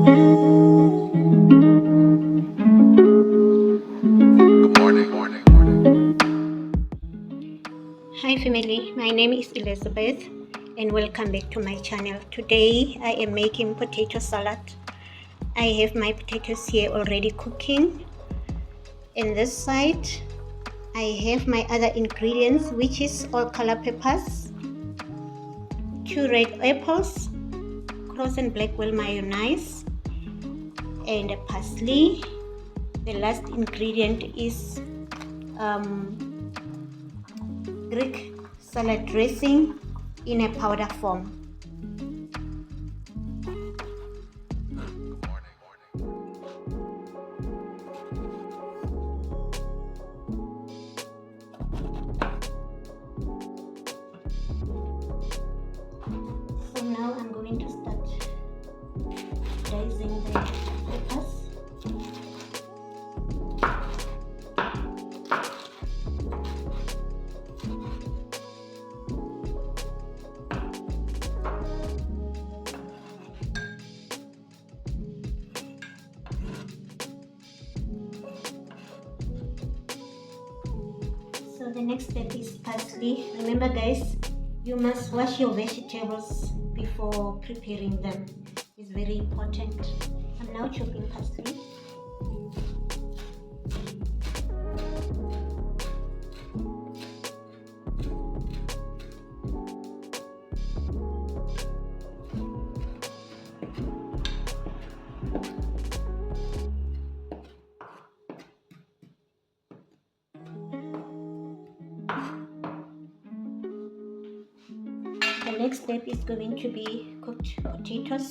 Hi family, my name is Elizabeth and welcome back to my channel. Today I am making potato salad. I have my potatoes here already cooking. In this side I have my other ingredients, which is all color peppers, 2 red apples, cross and black well mayonnaise, and a parsley. The last ingredient is Greek salad dressing in a powder form. So now I'm going to start dicing the peppers. So the next step is parsley. Remember guys, you must wash your vegetables before preparing them. It's very important. I'm now chopping parsley. The next step is going to be cooked potatoes.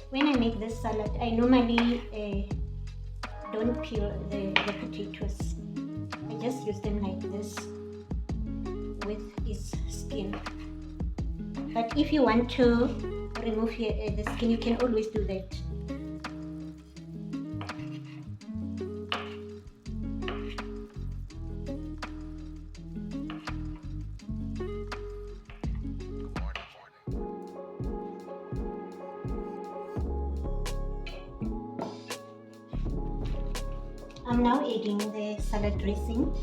When I make this salad, I normally don't peel the potatoes. I just use them like this with its skin. But if you want to remove the skin, you can always do that. I'm now adding the salad dressing.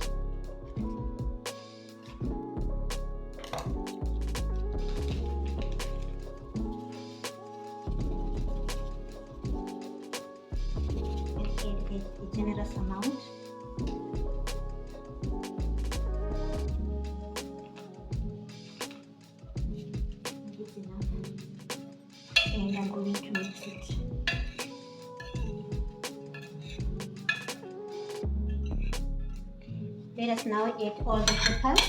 And add a generous amount. This is enough. And I'm going to mix it. Let us now add all the peppers.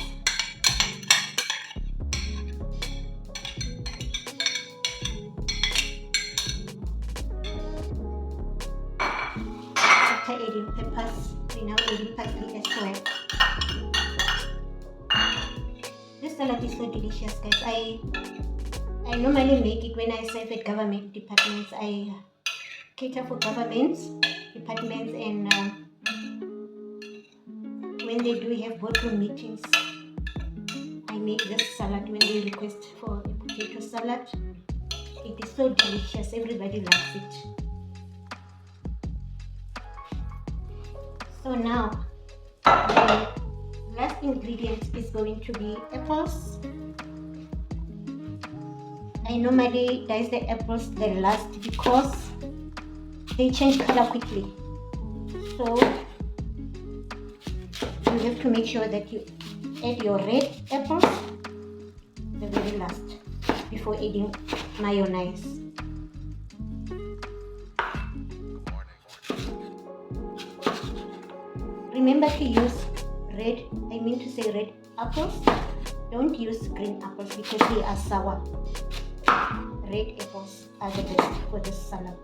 After adding peppers, we now adding parsley as well. This salad is so delicious, guys. I normally make it when I serve at government departments. I cater for governments, departments, and when they do have boardroom meetings, I make this salad when they request for a potato salad. It is so delicious, everybody loves it. So now, the last ingredient is going to be apples. I normally dice the apples the last because they change color quickly. So you have to make sure that you add your red apples the very last before adding mayonnaise. Remember to use red apples. Don't use green apples because they are sour. Red apples are the best for this salad.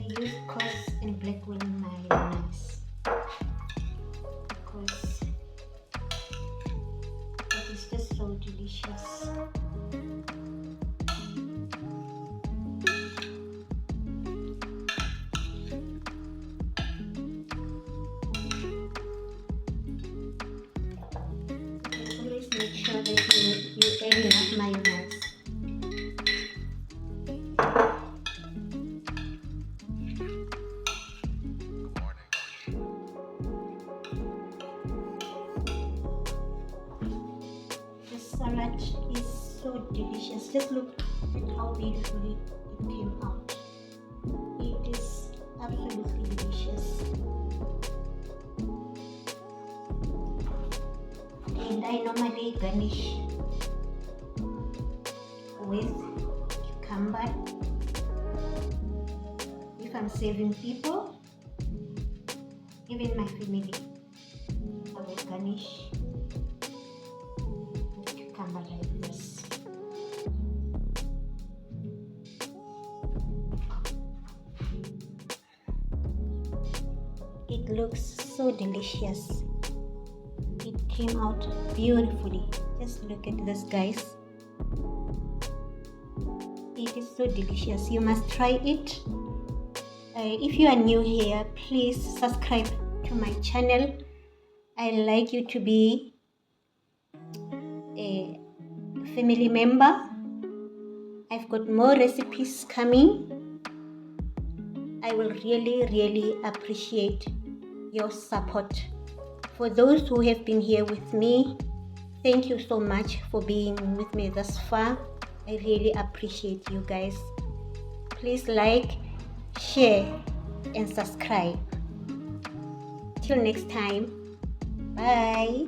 use coarse and black oil mayonnaise because it is just so delicious. Always make sure that you add enough mayonnaise. The salad is so delicious. Just look at how beautifully it came out. It is absolutely delicious. And I normally garnish with cucumber if I'm serving people, even my family. I will garnish with cucumber like this. It looks so delicious. It came out beautifully. Just look at this, guys. It is so delicious. You must try it. If you are new here, please subscribe to my channel. I like you to be a family member. I've got more recipes coming. I will really appreciate your support. For those who have been here with me, thank you so much for being with me thus far. I really appreciate you guys. Please like, share, and subscribe. Till next time, bye.